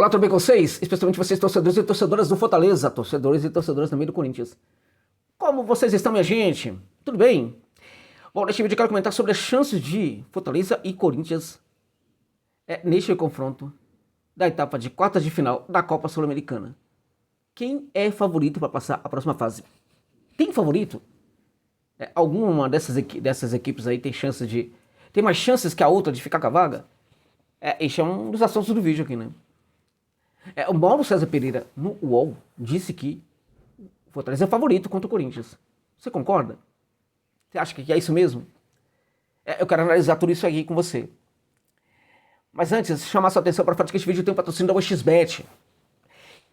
Olá, tudo bem com vocês? Especialmente vocês, torcedores e torcedoras do Fortaleza, torcedores e torcedoras também do Corinthians. Como vocês estão, minha gente? Tudo bem? Bom, neste vídeo eu quero comentar sobre as chances de Fortaleza e Corinthians neste confronto da etapa de quartas de final da Copa Sul-Americana. Quem é favorito para passar a próxima fase? Tem favorito? Alguma dessas equipes aí tem mais chances que a outra de ficar com a vaga? Este é um dos assuntos do vídeo aqui, né? O Mauro César Pereira, no UOL, disse que o Fortaleza é favorito contra o Corinthians. Você concorda? Você acha que é isso mesmo? Eu quero analisar tudo isso aqui com você. Mas antes, chamar sua atenção para o fato que este vídeo tem um patrocínio da OXBet,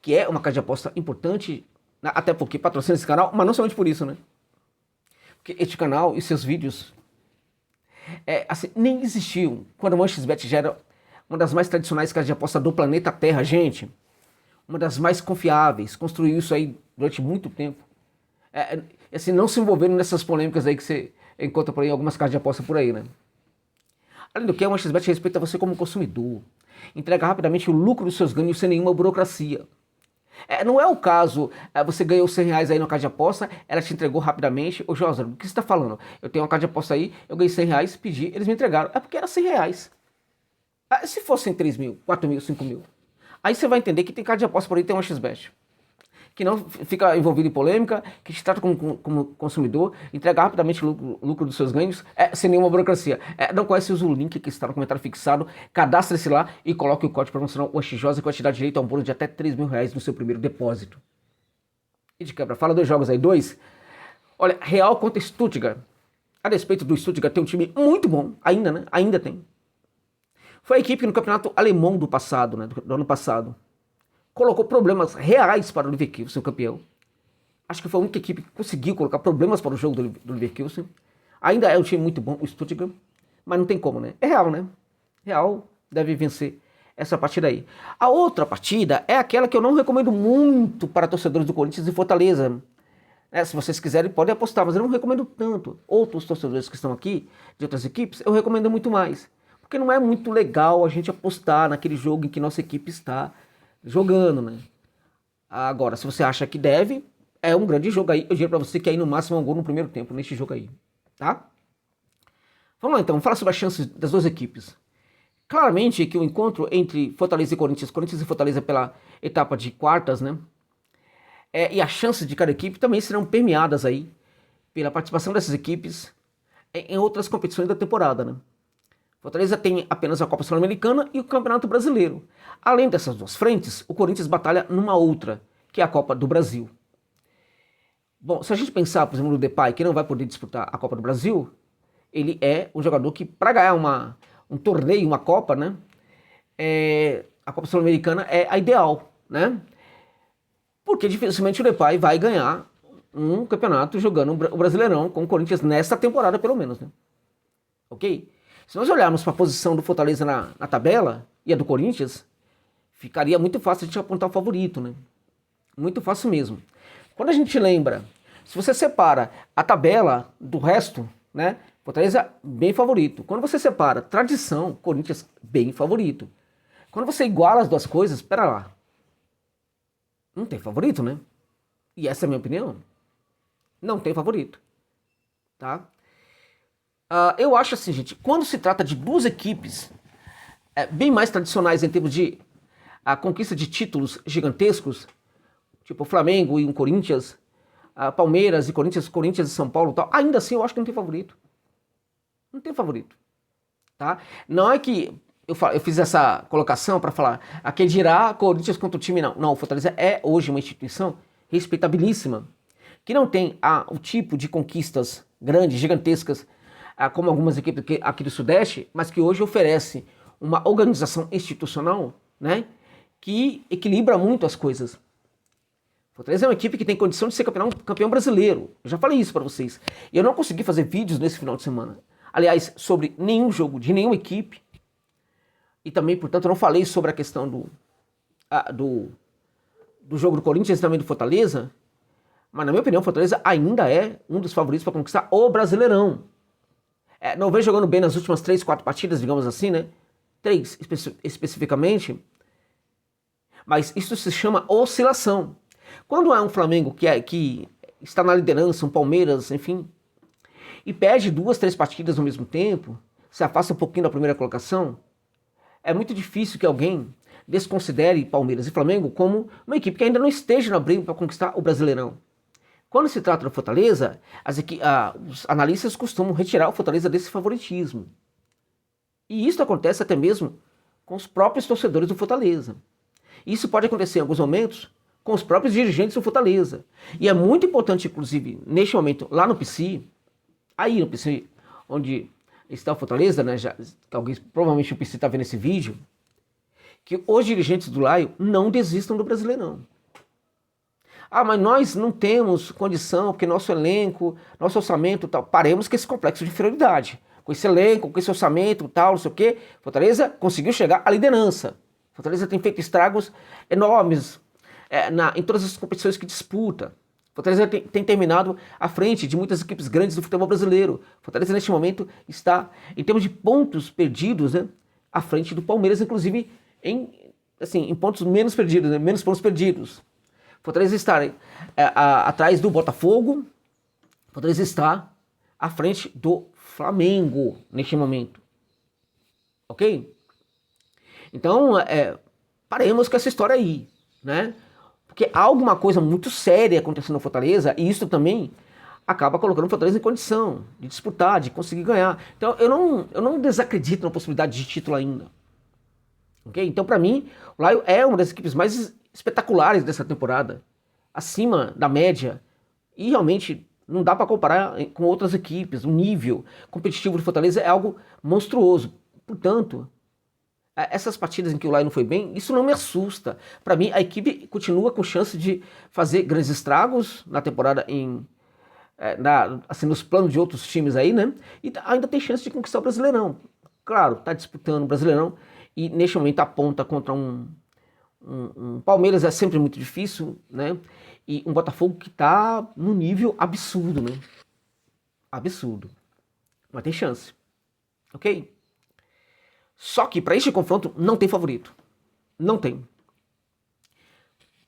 que é uma casa de aposta importante, até porque patrocina esse canal, mas não somente por isso, né? Porque este canal e seus vídeos nem existiam quando a OXBet já era uma das mais tradicionais casas de aposta do planeta Terra, gente. Uma das mais confiáveis. Construiu isso aí durante muito tempo. Assim, não se envolvendo nessas polêmicas aí que você encontra por aí em algumas casas de aposta por aí, né? Além do que, a OneXBet respeita você como consumidor. Entrega rapidamente o lucro dos seus ganhos sem nenhuma burocracia. Não é o caso, você ganhou R$100 aí na casa de aposta, ela te entregou rapidamente. Ô Josa, o que você está falando? Eu tenho uma casa de aposta aí, eu ganhei R$100, pedi, eles me entregaram. É porque era R$100. Se fossem 3 mil, 4 mil, 5 mil, aí você vai entender que tem casa de aposta por aí, tem uma XBet, que não fica envolvido em polêmica, que te trata como consumidor, entrega rapidamente o lucro dos seus ganhos, sem nenhuma burocracia. Não conhece, usa o link que está no comentário fixado, cadastre-se lá e coloque o código promocional OXJOSA, que vai te dar direito a um bônus de até R$3.000 no seu primeiro depósito. E de quebra, fala 2 jogos aí, 2. Olha, Real contra Stuttgart. A despeito do Stuttgart ter um time muito bom, ainda, né? Ainda tem. Foi a equipe que no campeonato alemão do passado, né, do ano passado, colocou problemas reais para o Leverkusen, o campeão. Acho que foi a única equipe que conseguiu colocar problemas para o jogo do Leverkusen. Ainda é um time muito bom, o Stuttgart, mas não tem como, né? É Real, né? Real deve vencer essa partida aí. A outra partida é aquela que eu não recomendo muito para torcedores do Corinthians e Fortaleza. Se vocês quiserem, podem apostar, mas eu não recomendo tanto. Outros torcedores que estão aqui, de outras equipes, eu recomendo muito mais. Porque não é muito legal a gente apostar naquele jogo em que nossa equipe está jogando, né? Agora, se você acha que deve, é um grande jogo aí. Eu diria pra você que aí no máximo é um gol no primeiro tempo neste jogo aí, tá? Vamos lá então, vamos falar sobre as chances das duas equipes. Claramente que o encontro entre Fortaleza e Corinthians e Fortaleza pela etapa de quartas, né? E as chances de cada equipe também serão permeadas aí pela participação dessas equipes em outras competições da temporada, né? Fortaleza tem apenas a Copa Sul-Americana e o Campeonato Brasileiro. Além dessas duas frentes, o Corinthians batalha numa outra, que é a Copa do Brasil. Bom, se a gente pensar, por exemplo, no Depay, que não vai poder disputar a Copa do Brasil, ele é um jogador que, para ganhar um torneio, uma Copa, né, a Copa Sul-Americana é a ideal, né? Porque dificilmente o Depay vai ganhar um campeonato jogando o Brasileirão com o Corinthians nesta temporada, pelo menos, né? Ok? Se nós olharmos para a posição do Fortaleza na tabela e a do Corinthians, ficaria muito fácil a gente apontar o favorito, né? Muito fácil mesmo. Quando a gente lembra, se você separa a tabela do resto, né? Fortaleza bem favorito. Quando você separa tradição, Corinthians bem favorito. Quando você iguala as duas coisas, espera lá. Não tem favorito, né? E essa é a minha opinião. Não tem favorito. Tá? Eu acho assim, gente, quando se trata de duas equipes bem mais tradicionais em termos de a conquista de títulos gigantescos, tipo Flamengo e um Corinthians, Palmeiras e Corinthians, Corinthians e São Paulo e tal, ainda assim eu acho que não tem favorito. Não tem favorito. Tá? Não é que eu fiz essa colocação para falar, aquele dirá Corinthians contra o time, não. Não, o Fortaleza é hoje uma instituição respeitabilíssima, que não tem o tipo de conquistas grandes, gigantescas, como algumas equipes aqui do Sudeste, mas que hoje oferece uma organização institucional, né, que equilibra muito as coisas. Fortaleza é uma equipe que tem condição de ser campeão brasileiro. Eu já falei isso para vocês. E eu não consegui fazer vídeos nesse final de semana. Aliás, sobre nenhum jogo de nenhuma equipe. E também, portanto, eu não falei sobre a questão do jogo do Corinthians e também do Fortaleza. Mas, na minha opinião, Fortaleza ainda é um dos favoritos para conquistar o Brasileirão. Não vem jogando bem nas últimas 3, 4 partidas, digamos assim, né? 3 especificamente. Mas isso se chama oscilação. Quando é um Flamengo que está na liderança, um Palmeiras, enfim, e perde 2, 3 partidas ao mesmo tempo, se afasta um pouquinho da primeira colocação, é muito difícil que alguém desconsidere Palmeiras e Flamengo como uma equipe que ainda não esteja na briga para conquistar o Brasileirão. Quando se trata do Fortaleza, os analistas costumam retirar o Fortaleza desse favoritismo. E isso acontece até mesmo com os próprios torcedores do Fortaleza. Isso pode acontecer em alguns momentos com os próprios dirigentes do Fortaleza. E é muito importante, inclusive, neste momento, lá no PC, aí no PC, onde está o Fortaleza, né, provavelmente o PC está vendo esse vídeo, que os dirigentes do Laio não desistam do Brasileirão. Ah, mas nós não temos condição, porque nosso elenco, nosso orçamento tal. Paremos com esse complexo de inferioridade. Com esse elenco, com esse orçamento tal, não sei o quê. Fortaleza conseguiu chegar à liderança. Fortaleza tem feito estragos enormes em todas as competições que disputa. Fortaleza tem terminado à frente de muitas equipes grandes do futebol brasileiro. Fortaleza, neste momento, está, em termos de pontos perdidos, né, à frente do Palmeiras, inclusive em pontos menos perdidos, né, menos pontos perdidos. Fortaleza está atrás do Botafogo. Fortaleza está à frente do Flamengo neste momento. Ok? Então, paremos com essa história aí, né? Porque há alguma coisa muito séria acontecendo no Fortaleza e isso também acaba colocando o Fortaleza em condição de disputar, de conseguir ganhar. Então, eu não desacredito na possibilidade de título ainda. Ok? Então, para mim, o Laio é uma das equipes mais espetaculares dessa temporada, acima da média, e realmente não dá para comparar com outras equipes. O nível competitivo do Fortaleza é algo monstruoso. Portanto, essas partidas em que o Laio não foi bem, isso não me assusta. Para mim, a equipe continua com chance de fazer grandes estragos na temporada nos planos de outros times aí, né? E ainda tem chance de conquistar o Brasileirão. Claro, tá disputando o Brasileirão e neste momento aponta contra um Palmeiras é sempre muito difícil, né? E um Botafogo que tá num nível absurdo, né? Absurdo. Mas tem chance. Ok? Só que para este confronto não tem favorito. Não tem.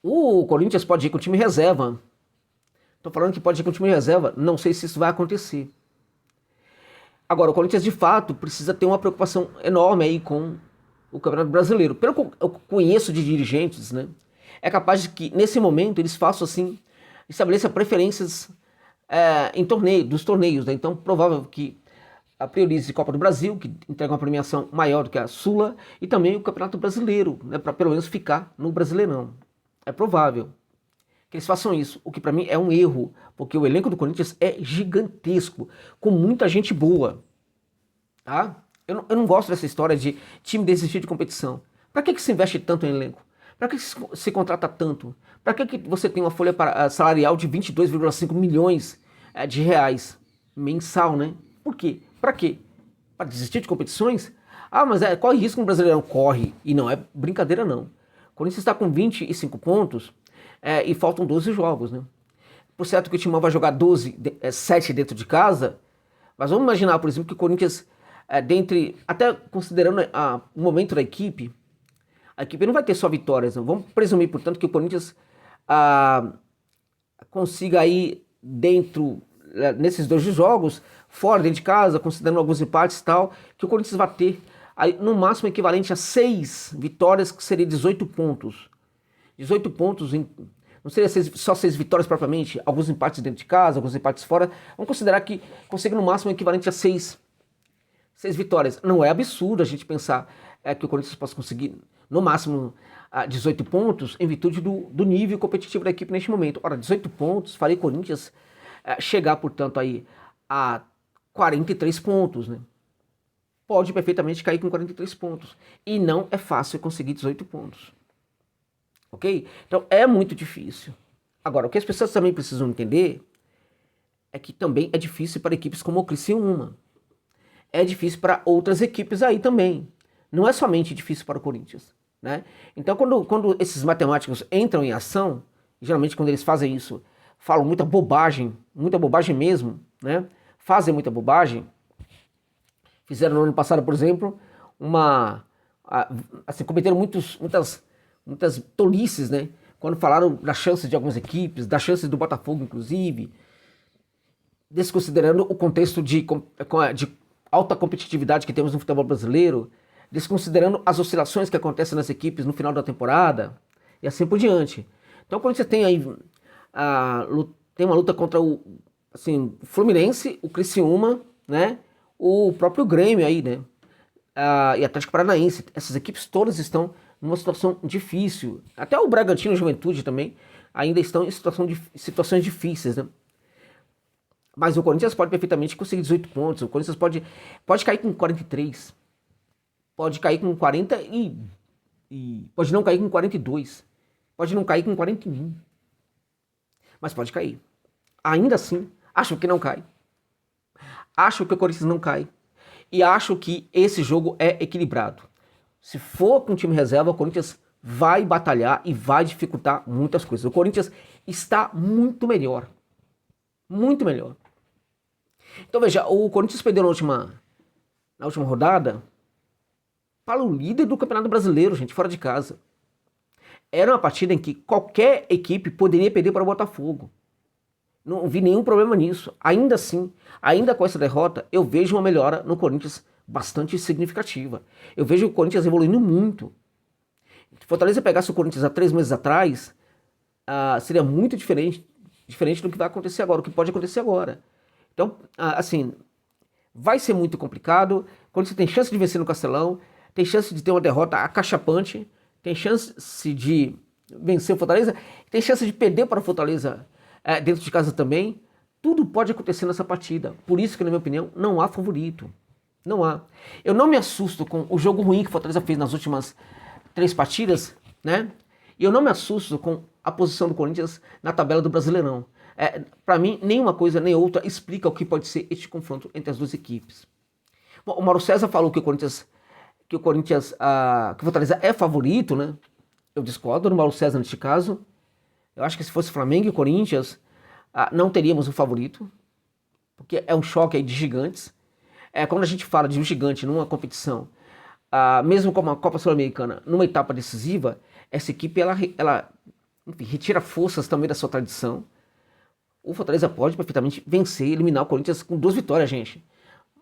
O Corinthians pode ir com o time reserva. Tô falando que pode ir com o time reserva. Não sei se isso vai acontecer. Agora, o Corinthians de fato precisa ter uma preocupação enorme aí com o Campeonato Brasileiro. Pelo que eu conheço de dirigentes, né, é capaz de que nesse momento eles façam assim, estabeleçam preferências dos torneios, né? Então, provável que priorize a Copa do Brasil, que entrega uma premiação maior do que a Sula, e também o Campeonato Brasileiro, né, para pelo menos ficar no Brasileirão. É provável que eles façam isso, o que para mim é um erro, porque o elenco do Corinthians é gigantesco, com muita gente boa, tá? Eu não gosto dessa história de time desistir de competição. Para que se investe tanto em elenco? Para que se contrata tanto? Para que você tem uma folha salarial de 22,5 milhões de reais mensal, né? Por quê? Para quê? Para desistir de competições? Ah, mas corre risco no Brasileirão? Corre. E não é brincadeira, não. O Corinthians está com 25 pontos e faltam 12 jogos, né? Por certo que o Timão vai jogar 7 dentro de casa, mas vamos imaginar, por exemplo, que o Corinthians, até considerando o momento da equipe, a equipe não vai ter só vitórias. Não. Vamos presumir, portanto, que o Corinthians consiga aí nesses 2 jogos, fora, dentro de casa, considerando alguns empates e tal, que o Corinthians vai ter aí, no máximo equivalente a 6 vitórias, que seria 18 pontos. 18 pontos, não seria só 6 vitórias propriamente, alguns empates dentro de casa, alguns empates fora. Vamos considerar que consiga no máximo equivalente a 6 vitórias. Não é absurdo a gente pensar que o Corinthians possa conseguir no máximo 18 pontos em virtude do nível competitivo da equipe neste momento. Ora, 18 pontos faria o Corinthians chegar, portanto, aí a 43 pontos, né? Pode perfeitamente cair com 43 pontos. E não é fácil conseguir 18 pontos. Ok? Então é muito difícil. Agora, o que as pessoas também precisam entender é que também é difícil para equipes como o Criciúma. É difícil para outras equipes aí também. Não é somente difícil para o Corinthians, né? Então, quando esses matemáticos entram em ação, geralmente quando eles fazem isso, falam muita bobagem mesmo, né? Fazem muita bobagem. Fizeram no ano passado, por exemplo, cometeram muitas muitas tolices, né? Quando falaram das chances de algumas equipes, das chances do Botafogo, inclusive, desconsiderando o contexto de alta competitividade que temos no futebol brasileiro, desconsiderando as oscilações que acontecem nas equipes no final da temporada, e assim por diante. Então, quando você tem aí tem uma luta contra o Fluminense, o Criciúma, né? O próprio Grêmio aí, né? E Atlético Paranaense, essas equipes todas estão numa situação difícil. Até o Bragantino e Juventude também ainda estão em situações difíceis, né? Mas o Corinthians pode perfeitamente conseguir 18 pontos. O Corinthians pode cair com 43. Pode cair com 40 e pode não cair com 42. Pode não cair com 41. Mas pode cair. Ainda assim, acho que não cai. Acho que o Corinthians não cai. E acho que esse jogo é equilibrado. Se for com time reserva, o Corinthians vai batalhar e vai dificultar muitas coisas. O Corinthians está muito melhor. Muito melhor. Então veja, o Corinthians perdeu na última rodada para o líder do Campeonato Brasileiro, gente, fora de casa. Era uma partida em que qualquer equipe poderia perder para o Botafogo. Não vi nenhum problema nisso. Ainda assim, ainda com essa derrota, eu vejo uma melhora no Corinthians bastante significativa. Eu vejo o Corinthians evoluindo muito. Se Fortaleza pegasse o Corinthians há 3 meses atrás, seria muito diferente do que vai acontecer agora, o que pode acontecer agora. Então, assim, vai ser muito complicado. O Corinthians tem chance de vencer no Castelão, tem chance de ter uma derrota acachapante, tem chance de vencer o Fortaleza, tem chance de perder para o Fortaleza dentro de casa também. Tudo pode acontecer nessa partida. Por isso que, na minha opinião, não há favorito. Não há. Eu não me assusto com o jogo ruim que o Fortaleza fez nas últimas 3 partidas, né? E eu não me assusto com a posição do Corinthians na tabela do Brasileirão. Para mim, nenhuma coisa nem outra explica o que pode ser este confronto entre as duas equipes. Bom, o Mauro César falou que o Fortaleza é favorito, né? Eu discordo do Mauro César neste caso. Eu acho que se fosse Flamengo e Corinthians, não teríamos um favorito, porque é um choque aí de gigantes. Quando a gente fala de um gigante numa competição, mesmo como a Copa Sul-Americana, numa etapa decisiva, essa equipe ela enfim, retira forças também da sua tradição. O Fortaleza pode perfeitamente vencer e eliminar o Corinthians com 2 vitórias, gente.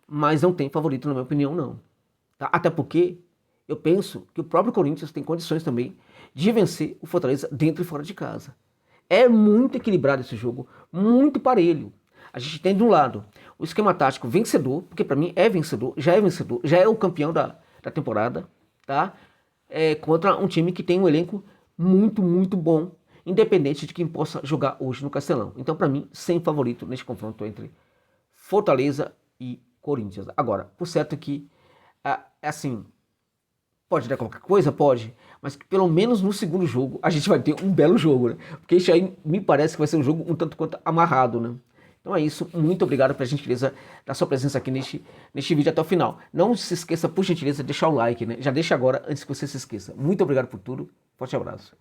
Mas não tem favorito, na minha opinião, não. Tá? Até porque eu penso que o próprio Corinthians tem condições também de vencer o Fortaleza dentro e fora de casa. É muito equilibrado esse jogo, muito parelho. A gente tem de um lado o esquema tático vencedor, porque para mim é vencedor, já é o campeão da temporada, tá? Contra um time que tem um elenco muito, muito bom, independente de quem possa jogar hoje no Castelão. Então, para mim, sem favorito neste confronto entre Fortaleza e Corinthians. Agora, por certo que, assim, pode dar qualquer coisa? Pode. Mas que pelo menos no segundo jogo a gente vai ter um belo jogo, né? Porque isso aí me parece que vai ser um jogo um tanto quanto amarrado, né? Então é isso. Muito obrigado pela gentileza da sua presença aqui neste vídeo até o final. Não se esqueça, por gentileza, de deixar o like, né? Já deixa agora antes que você se esqueça. Muito obrigado por tudo. Forte abraço.